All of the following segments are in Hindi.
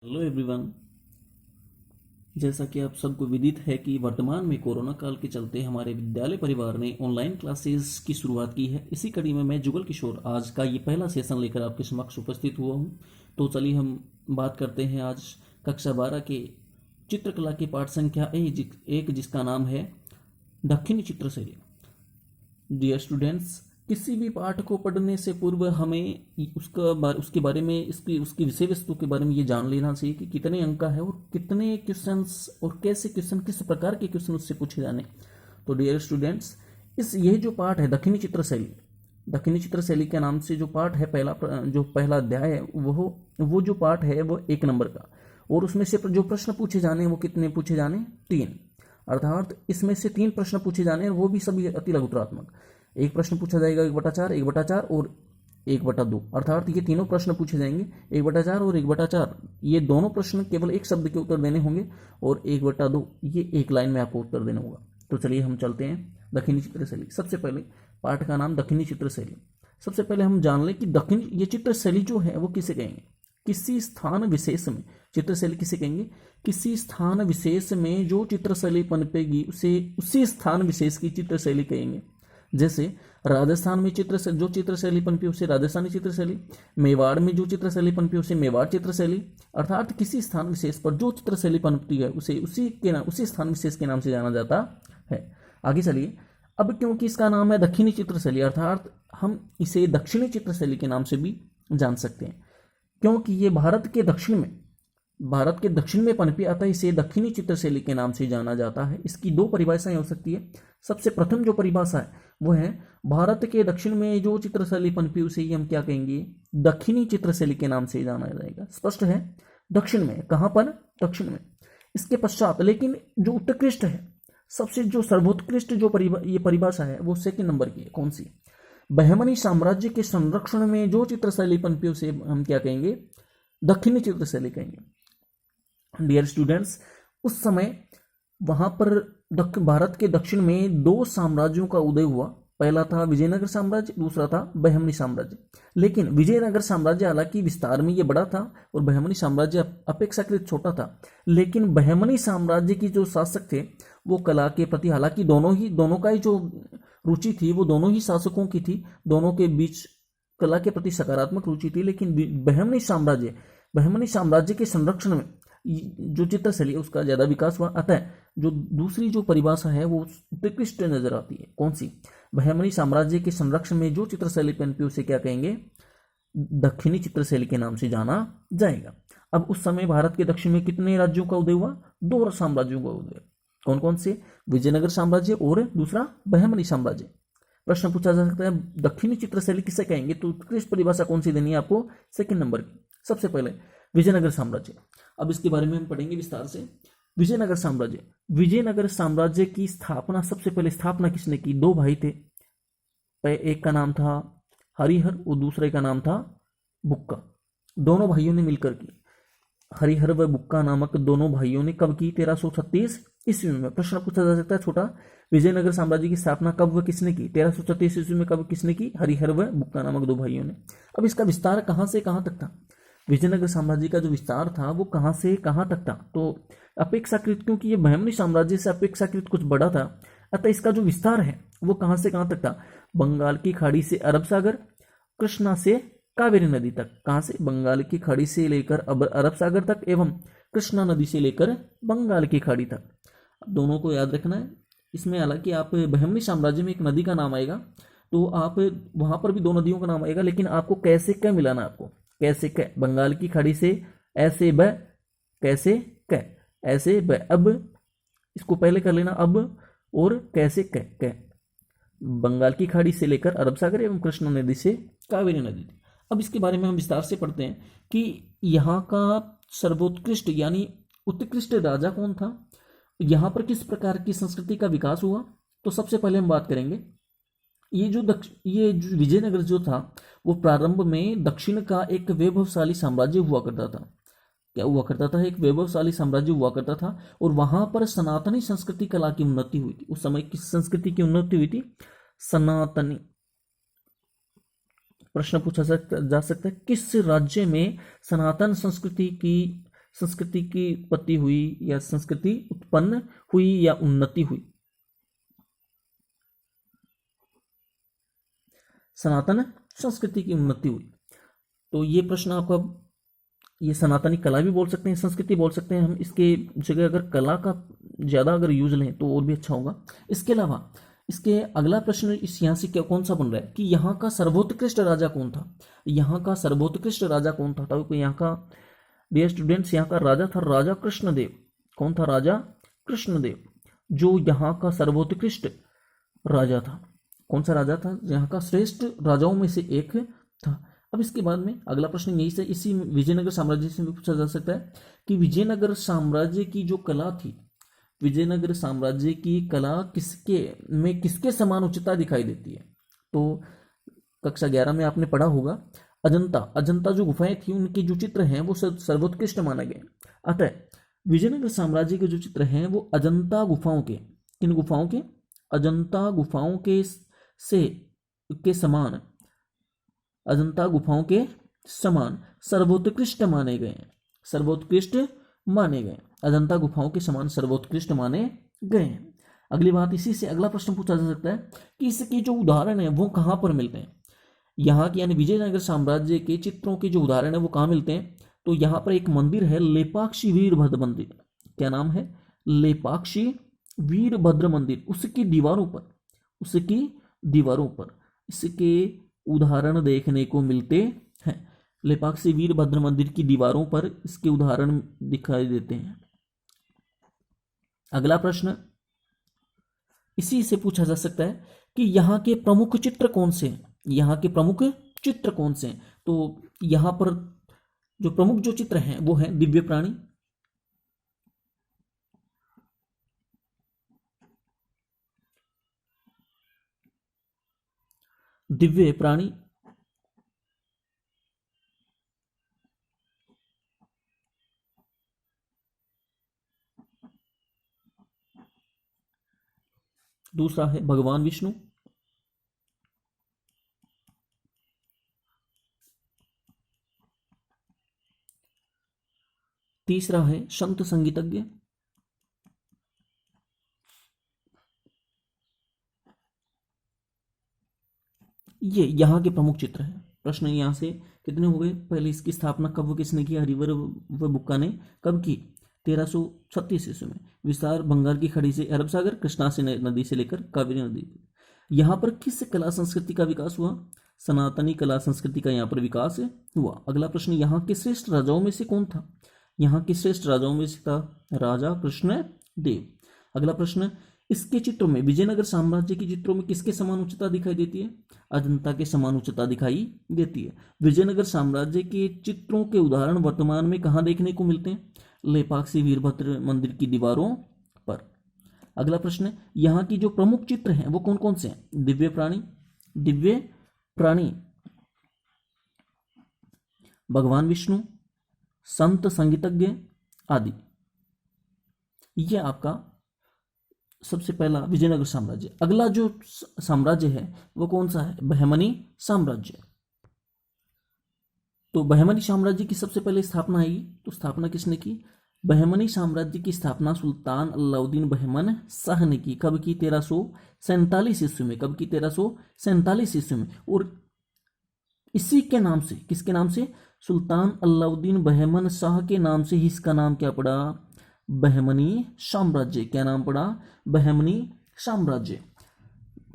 Hello everyone. जैसा कि आप सबको विदित है कि वर्तमान में कोरोना काल के चलते हमारे विद्यालय परिवार ने ऑनलाइन क्लासेस की शुरुआत की है। इसी कड़ी में मैं जुगल किशोर आज का ये पहला सेशन लेकर आपके समक्ष उपस्थित हुआ हूँ। तो चलिए हम बात करते हैं आज कक्षा 12 के चित्रकला के पाठ संख्या एक जिसका नाम है दक्षिणी चित्रशैली। डियर स्टूडेंट्स, किसी भी पाठ को पढ़ने से पूर्व हमें उसके बारे में उसकी विषय वस्तु के बारे में ये जान लेना चाहिए कि कितने अंक का है और कितने क्वेश्चंस और कैसे क्वेश्चन किस प्रकार के क्वेश्चन उससे पूछे जाने। तो डियर स्टूडेंट्स, ये जो पाठ है दक्षिणी चित्रशैली के नाम से जो पाठ है जो पहला अध्याय है वो जो पाठ है वो 1 नंबर का, और उसमें से जो प्रश्न पूछे जाने वो कितने पूछे जाने 3, अर्थात इसमें से 3 प्रश्न पूछे जाने हैं, वो भी सभी अति लघुतरात्मक। एक प्रश्न पूछा जाएगा 1/4, 1/4 और 1/2, अर्थात ये तीनों प्रश्न पूछे जाएंगे 1/4 और 1/4। ये दोनों प्रश्न केवल एक शब्द के उत्तर देने होंगे और 1/2 ये एक लाइन में आपको उत्तर देना होगा। तो चलिए हम चलते हैं दक्षिणी चित्रशैली। सबसे पहले पाठ का नाम दक्षिणी चित्रशैली। सबसे पहले हम जान लें कि ये चित्रशैली जो है वो किसे कहेंगे। किसी स्थान विशेष में चित्रशैली किसे कहेंगे? किसी स्थान विशेष में जो चित्रशैली पनपेगी उसे उसी स्थान विशेष की चित्रशैली कहेंगे। जैसे राजस्थान में जो चित्रशैली पनपी उसे राजस्थानी चित्रशैली, मेवाड़ में जो चित्रशैली पनपी उसे मेवाड़ चित्रशैली, अर्थात किसी स्थान विशेष पर जो चित्रशैली पनपती है उसे उसी स्थान विशेष के नाम से जाना जाता है। आगे चलिए, अब क्योंकि इसका नाम है दक्षिणी चित्रशैली, अर्थात हम इसे दक्षिणी चित्रशैली के नाम से भी जान सकते हैं, क्योंकि ये भारत के दक्षिण में पनपी, अतः इसे दक्षिणी चित्रशैली के नाम से जाना जाता है। इसकी 2 परिभाषाएं हो सकती है। सबसे प्रथम जो परिभाषा है वो है भारत के दक्षिण में जो चित्रशैली पनपी उसे ही हम क्या कहेंगे? दक्षिणी चित्रशैली के नाम से जाना जाएगा। स्पष्ट है? दक्षिण में, कहां पर? दक्षिण में। इसके पश्चात लेकिन जो उत्कृष्ट है, सबसे जो सर्वोत्कृष्ट जो ये परिभाषा है वो 2 नंबर की है। कौन सी? बहमनी साम्राज्य के संरक्षण में जो चित्रशैली पनपी उसे हम क्या कहेंगे? दक्षिणी चित्रशैली कहेंगे। डियर स्टूडेंट्स, उस समय वहां पर भारत के दक्षिण में 2 साम्राज्यों का उदय हुआ। पहला था विजयनगर साम्राज्य, दूसरा था बहमनी साम्राज्य। लेकिन विजयनगर साम्राज्य हालांकि विस्तार में ये बड़ा था और बहमनी साम्राज्य अपेक्षाकृत छोटा था, लेकिन बहमनी साम्राज्य की जो शासक थे वो कला के प्रति, हालांकि दोनों का ही जो रुचि थी वो दोनों ही शासकों की थी, दोनों के बीच कला के प्रति सकारात्मक रुचि थी, लेकिन बहमनी साम्राज्य के संरक्षण में जो चित्रशैली उसका ज्यादा विकास हुआ। अतः जो दूसरी जो परिभाषा है वो उत्कृष्ट नजर आती है। कौन सी? बहमनी साम्राज्य के संरक्षण में जो चित्रशैली पनपी उसे क्या कहेंगे? दक्षिणी चित्रशैली के नाम से जाना जाएगा। अब उस समय भारत के दक्षिण में कितने राज्यों का उदय हुआ? 2 साम्राज्यों का उदय। कौन कौन से? विजयनगर साम्राज्य और दूसरा बहमनी साम्राज्य। प्रश्न पूछा जा सकता है दक्षिणी चित्रशैली किसे कहेंगे, तो उत्कृष्ट परिभाषा कौन सी देनी है आपको? 2 नंबर की। सबसे पहले विजयनगर साम्राज्य। अब इसके बारे में हम पढ़ेंगे विस्तार से। विजयनगर साम्राज्य की स्थापना, सबसे पहले स्थापना किसने की? 2 भाई थे, एक का नाम था हरिहर और दूसरे का नाम था बुक्का। दोनों भाइयों ने मिलकर की। हरिहर व बुक्का नामक दोनों भाइयों ने कब की? 1336 ईस्वी में। प्रश्न पूछा जा सकता है छोटा, विजयनगर साम्राज्य की स्थापना कब व किसने की? 1336 ईस्वी में। कब किसने की? हरिहर व बुक्का नामक 2 भाइयों ने। अब इसका विस्तार कहां से कहां तक था? विजयनगर साम्राज्य का जो विस्तार था वो कहां से कहां तक था? तो अपेक्षाकृत, क्योंकि ये बहमनी साम्राज्य से अपेक्षाकृत कुछ बड़ा था, अतः इसका जो विस्तार है वो कहां से कहां तक था? बंगाल की खाड़ी से अरब सागर, कृष्णा से कावेरी नदी तक। कहां से? बंगाल की खाड़ी से लेकर अरब सागर तक एवं कृष्णा नदी से लेकर बंगाल की खाड़ी तक। दोनों को याद रखना है। इसमें हालांकि आप बहमनी साम्राज्य में एक नदी का नाम आएगा तो आप वहां पर भी 2 नदियों का नाम आएगा, लेकिन आपको कैसे क्या मिलाना? आपको कैसे क? बंगाल की खाड़ी से ऐसे ब, कैसे क, ऐसे ब। अब इसको पहले कर लेना, अब और कैसे क। बंगाल की खाड़ी से लेकर अरब सागर एवं कृष्णा नदी से कावेरी नदी। अब इसके बारे में हम विस्तार से पढ़ते हैं कि यहाँ का सर्वोत्कृष्ट यानी उत्कृष्ट राजा कौन था, यहाँ पर किस प्रकार की संस्कृति का विकास हुआ। तो सबसे पहले हम बात करेंगे ये जो विजयनगर जो था वो प्रारंभ में दक्षिण का एक वैभवशाली साम्राज्य हुआ करता था। क्या हुआ करता था? एक वैभवशाली साम्राज्य हुआ करता था और वहां पर सनातनी संस्कृति कला की उन्नति हुई थी। उस समय किस संस्कृति की उन्नति हुई थी? सनातनी। प्रश्न पूछा जा सकता है किस राज्य में सनातन संस्कृति की संस्कृति की उत्पत्ति हुई या संस्कृति उत्पन्न हुई या उन्नति हुई? सनातन संस्कृति की उन्नति हुई। तो ये प्रश्न आपका, ये सनातनी कला भी बोल सकते हैं, संस्कृति बोल सकते हैं हम, इसके जगह अगर कला का ज़्यादा अगर यूज लें तो और भी अच्छा होगा। इसके अलावा इसके अगला प्रश्न इस यहाँ से क्या कौन सा बन रहा है कि यहाँ का सर्वोत्कृष्ट राजा कौन था? यहाँ का सर्वोत्कृष्ट राजा कौन था? तो यहाँ का, डियर स्टूडेंट्स, यहाँ का राजा था राजा कृष्णदेव। कौन था? राजा कृष्णदेव, जो यहाँ का सर्वोत्कृष्ट राजा था। कौन सा राजा था? यहाँ का श्रेष्ठ राजाओं में से एक था। अब इसके बाद में अगला प्रश्न यही से, इसी विजयनगर साम्राज्य से भी पूछा जा सकता है कि विजयनगर साम्राज्य की जो कला थी, विजयनगर साम्राज्य की कला किसके समान उच्चता दिखाई देती है? तो कक्षा 11 में आपने पढ़ा होगा, अजंता जो गुफाएं थी उनके जो चित्र हैं वो सर्वोत्कृष्ट माने गए। अतः विजयनगर साम्राज्य के जो चित्र हैं वो अजंता गुफाओं के, किन गुफाओं के? अजंता गुफाओं के समान, अजंता गुफाओं के समान सर्वोत्कृष्ट माने गए, सर्वोत्कृष्ट माने गए, अजंता गुफाओं के समान सर्वोत्कृष्ट माने गए हैं। अगली बात, इसी से अगला प्रश्न पूछा जा सकता है कि इसके जो उदाहरण है वो कहाँ पर मिलते हैं? यहाँ के यानी विजयनगर साम्राज्य के चित्रों के जो उदाहरण है वो कहाँ मिलते हैं? तो यहाँ पर एक मंदिर है लेपाक्षी वीरभद्र मंदिर। क्या नाम है? लेपाक्षी वीरभद्र मंदिर। उसकी दीवारों पर इसके उदाहरण देखने को मिलते हैं। लेपाक्षी वीरभद्र मंदिर की दीवारों पर इसके उदाहरण दिखाई देते हैं। अगला प्रश्न इसी से पूछा जा सकता है कि यहाँ के प्रमुख चित्र कौन से हैं? यहाँ के प्रमुख चित्र कौन से हैं? तो यहाँ पर जो प्रमुख जो चित्र हैं वो हैं दिव्य प्राणी, दिव्य प्राणी, दूसरा है भगवान विष्णु, तीसरा है संत संगीतज्ञ, ये यहाँ के प्रमुख चित्र हैं। प्रश्न यहाँ से कितने हो गए? पहले इसकी स्थापना कब किसने की? हरिवर व बुक्का ने कब की? 1336 ईस्वी में। विस्तार बंगाल की खाड़ी से अरब सागर, कृष्णा से नदी से लेकर कावेरी नदी। यहाँ पर किस कला संस्कृति का विकास हुआ? सनातनी कला संस्कृति का यहाँ पर विकास हुआ। अगला प्रश्न, यहाँ के श्रेष्ठ राजाओं में से कौन था? यहाँ के श्रेष्ठ राजाओं में से था राजा कृष्ण देव। अगला प्रश्न, इसके चित्रों में, विजयनगर साम्राज्य के चित्रों में किसके समान उच्चता दिखाई देती है? अजंता के समान उच्चता दिखाई देती है। विजयनगर साम्राज्य के चित्रों के उदाहरण वर्तमान में कहाँ देखने को मिलते हैं? लेपाक्षी वीरभद्र मंदिर की दीवारों पर। अगला प्रश्न, यहाँ की जो प्रमुख चित्र हैं वो कौन कौन से हैं? दिव्य प्राणी, भगवान विष्णु, संत संगीतज्ञ आदि। ये आपका सबसे पहला विजयनगर साम्राज्य। अगला जो साम्राज्य है वो कौन सा है? बहमनी साम्राज्य। तो बहमनी साम्राज्य की सबसे पहले स्थापना आएगी, तो स्थापना किसने की? बहमनी साम्राज्य की स्थापना सुल्तान अलाउद्दीन बहमन शाह ने की। कब की? 1347 ईस्वी में। कब की? 1347 ईस्वी में। और इसी के नाम से, किसके नाम से? सुल्तान अलाउद्दीन बहमन शाह के नाम से ही इसका नाम क्या पड़ा? बहमनी साम्राज्य। क्या नाम पड़ा? बहमनी साम्राज्य।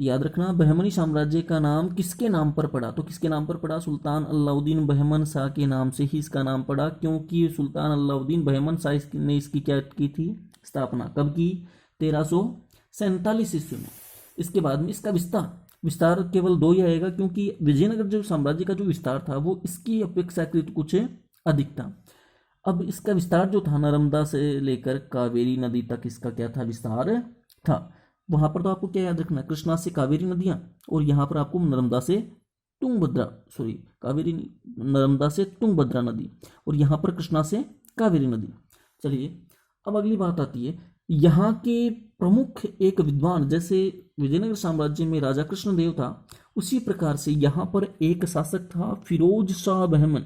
याद रखना, बहमनी साम्राज्य का नाम किसके नाम पर पड़ा? तो किसके नाम पर पड़ा? सुल्तान अलाउद्दीन बहमन शाह के नाम से ही इसका नाम पड़ा, क्योंकि सुल्तान अलाउद्दीन बहमन शाह ने इसकी क्या की थी? स्थापना। कब की? 1347 ईस्वी में। इसके बाद में इसका विस्तार केवल 2 ही आएगा, क्योंकि विजयनगर जो साम्राज्य का जो विस्तार था वो इसकी अपेक्षाकृत कुछ अधिक था। अब इसका विस्तार जो था, नर्मदा से लेकर कावेरी नदी तक इसका क्या था? विस्तार था। वहां पर तो आपको क्या याद रखना? कृष्णा से कावेरी नदियां, और यहाँ पर आपको नर्मदा से नर्मदा से तुंगभद्रा नदी, और यहाँ पर कृष्णा से कावेरी नदी। चलिए, अब अगली बात आती है, यहाँ के प्रमुख एक विद्वान, जैसे विजयनगर साम्राज्य में राजा कृष्णदेव था, उसी प्रकार से यहाँ पर एक शासक था फिरोज शाह बहमन।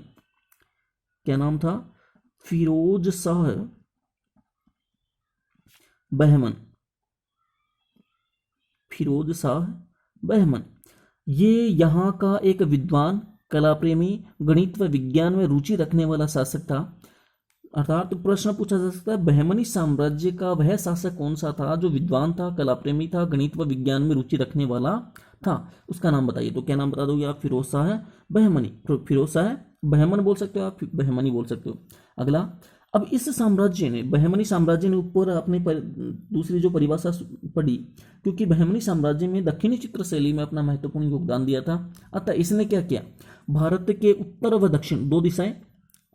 क्या नाम था? फिरोज शाह बहमन, फिरोज शाह बहमन, ये यहाँ का एक विद्वान, कला प्रेमी, गणित व विज्ञान में रुचि रखने वाला शासक था। अर्थात प्रश्न पूछा जा सकता है बहमनी साम्राज्य का वह शासक कौन सा था जो विद्वान था, कला प्रेमी था, गणित व विज्ञान में रुचि रखने वाला था, उसका नाम बताइए। तो क्या नाम बता दोगे आप? फिरोज शाह बहमनी। तो फिरोज शाह बहमन बोल सकते हो आप, बहमनी बोल सकते हो। अगला, अब इस साम्राज्य ने, बहमनी साम्राज्य ने ऊपर अपने दूसरी जो परिभाषा पढ़ी, क्योंकि बहमनी साम्राज्य में दक्षिणी चित्र शैली में अपना महत्वपूर्ण योगदान दिया था। अतः इसने क्या किया? भारत के उत्तर व दक्षिण, दो दिशाएं,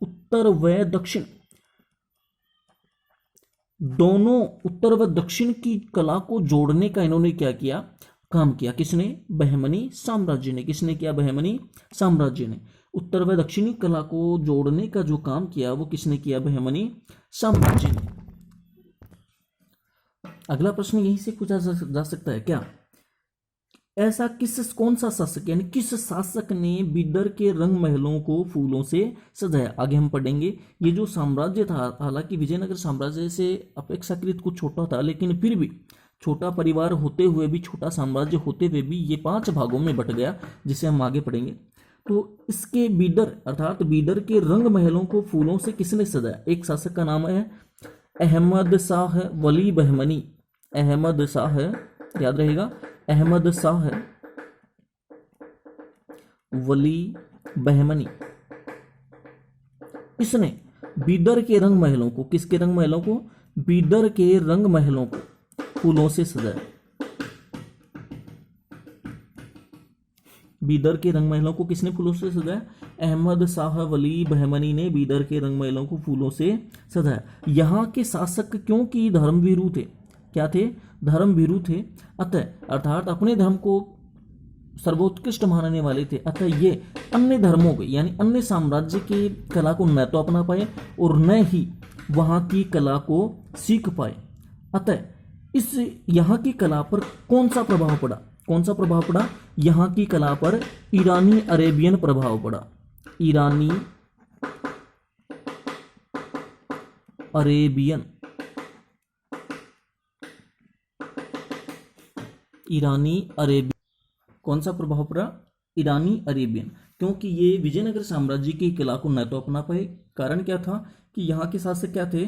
उत्तर व दक्षिण, दोनों उत्तर व दक्षिण की कला को जोड़ने का इन्होंने क्या किया? काम किया। किसने? बहमनी साम्राज्य ने। किसने किया? बहमनी साम्राज्य ने। उत्तर व दक्षिणी कला को जोड़ने का जो काम किया वो किसने किया? बहमनी साम्राज्य ने। अगला प्रश्न यहीं से पूछा जा सकता है, क्या ऐसा कौन सा शासक, यानी किस शासक ने बिदर के रंग महलों को फूलों से सजाया? आगे हम पढ़ेंगे। ये जो साम्राज्य था, हालांकि विजयनगर साम्राज्य से अपेक्षाकृत कुछ छोटा था, लेकिन फिर भी छोटा परिवार होते हुए भी, छोटा साम्राज्य होते हुए भी ये 5 भागों में बट गया, जिसे हम आगे पढ़ेंगे। तो इसके बीदर, अर्थात बीदर के रंग महलों को फूलों से किसने सजाया? एक शासक का नाम है अहमद शाह वली बहमनी। अहमद शाह, याद रहेगा, अहमद शाह वली बहमनी। इसने बीदर के रंग महलों को, किसके रंग महलों को? बीदर के रंग महलों को फूलों से सजाया। बीदर के रंग महलों को किसने फूलों से सजाया? अहमद शाह वली बहमनी ने बीदर के रंग महलों को फूलों से सजाया। यहाँ के शासक क्योंकि धर्मभीरू थे, क्या थे? धर्मभीरू थे। अतः, अर्थात अपने धर्म को सर्वोत्कृष्ट मानने वाले थे। अतः ये अन्य धर्मों के, यानी अन्य साम्राज्य की कला को न तो अपना पाए और न ही वहां की कला को सीख पाए। अतः इस यहाँ की कला पर कौन सा प्रभाव पड़ा? कौन सा प्रभाव पड़ा? यहाँ की कला पर ईरानी अरेबियन प्रभाव पड़ा। ईरानी अरेबियन, ईरानी अरेबियन, कौन सा प्रभाव पड़ा? ईरानी अरेबियन। क्योंकि ये विजयनगर साम्राज्य की कला को न तो अपना पाए, कारण क्या था कि यहाँ के शासक क्या थे?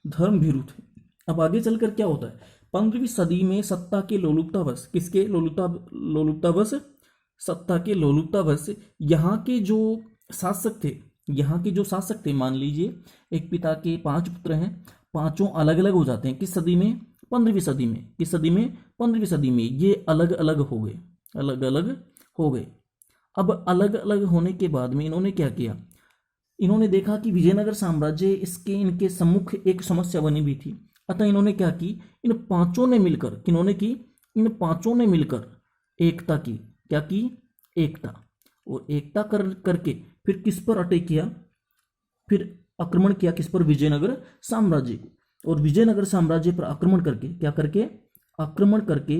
धर्मभीरू थे। अब आगे चलकर क्या होता है? 15वीं सदी में सत्ता के लोलुपतावश, किसके लोलुपतावश? सत्ता के लोलुपतावश यहाँ के जो शासक थे, यहाँ के जो शासक थे, मान लीजिए एक पिता के 5 पुत्र हैं, पांचों अलग अलग हो जाते हैं। किस सदी में? 15वीं सदी में। किस सदी में? 15वीं सदी में। ये अलग अलग हो गए, अलग अलग हो गए। अब अलग अलग होने के बाद में इन्होंने क्या किया? इन्होंने देखा कि विजयनगर साम्राज्य इनके सम्मुख एक समस्या बनी हुई थी। अतः इन्होंने क्या की? इन पांचों ने मिलकर, किन्होंने की? इन पांचों ने मिलकर एकता की। क्या की? एकता। और एकता करके फिर किस पर अटैक किया? फिर आक्रमण किया। किस पर? विजयनगर साम्राज्य को। और विजयनगर साम्राज्य पर आक्रमण करके, क्या करके? आक्रमण करके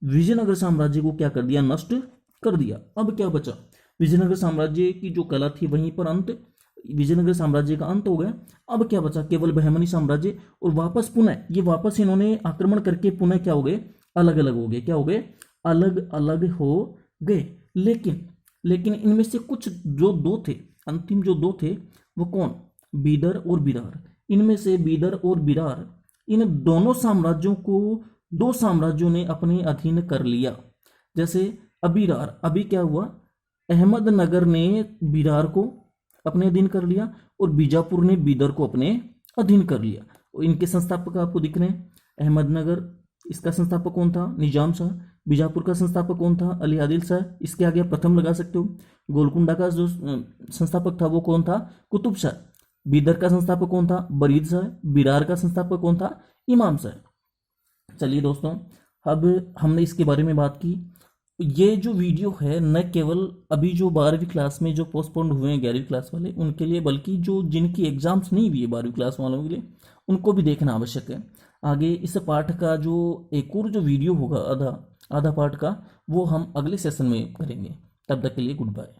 विजयनगर साम्राज्य को क्या कर दिया? नष्ट कर दिया। अब क्या बचा? विजयनगर साम्राज्य की जो कला थी वहीं पर अंत, विजयनगर साम्राज्य का अंत हो गया। अब क्या बचा? केवल बहमनी साम्राज्य। और वापस पुनः ये वापस इन्होंने आक्रमण करके पुनः क्या हो गए? अलग अलग हो गए। क्या हो गए? अलग अलग हो गए। लेकिन इनमें से कुछ जो 2 थे, अंतिम जो 2 थे, वो कौन? बीदर और बिरार। इनमें से बीदर और बिरार, इन दोनों साम्राज्यों को 2 साम्राज्यों ने अपने अधीन कर लिया। जैसे अबीरार, अभी क्या हुआ? अहमदनगर ने बिरार को अपने अधीन कर लिया और बीजापुर ने बीदर को अपने अधीन कर लिया। और इनके संस्थापक आपको दिख रहे हैं। अहमदनगर, इसका संस्थापक कौन था? निजाम शाह। बीजापुर का संस्थापक कौन था? अली आदिल शाह। इसके आगे आप प्रथम लगा सकते हो। गोलकुंडा का जो संस्थापक था वो कौन था? कुतुब शाह। बीदर का संस्थापक कौन था? बरीद शाह। बिरार का संस्थापक कौन था? इमाम शाह। चलिए दोस्तों, अब हमने इसके बारे में बात की। ये जो वीडियो है न केवल अभी जो 12वीं क्लास में जो पोस्टपोन्ड हुए हैं 11वीं क्लास वाले उनके लिए, बल्कि जो जिनकी एग्जाम्स नहीं हुई है 12वीं क्लास वालों के लिए, उनको भी देखना आवश्यक है। आगे इस पाठ का जो एक और जो वीडियो होगा आधा पाठ का, वो हम अगले सेशन में करेंगे। तब तक के लिए गुड बाय।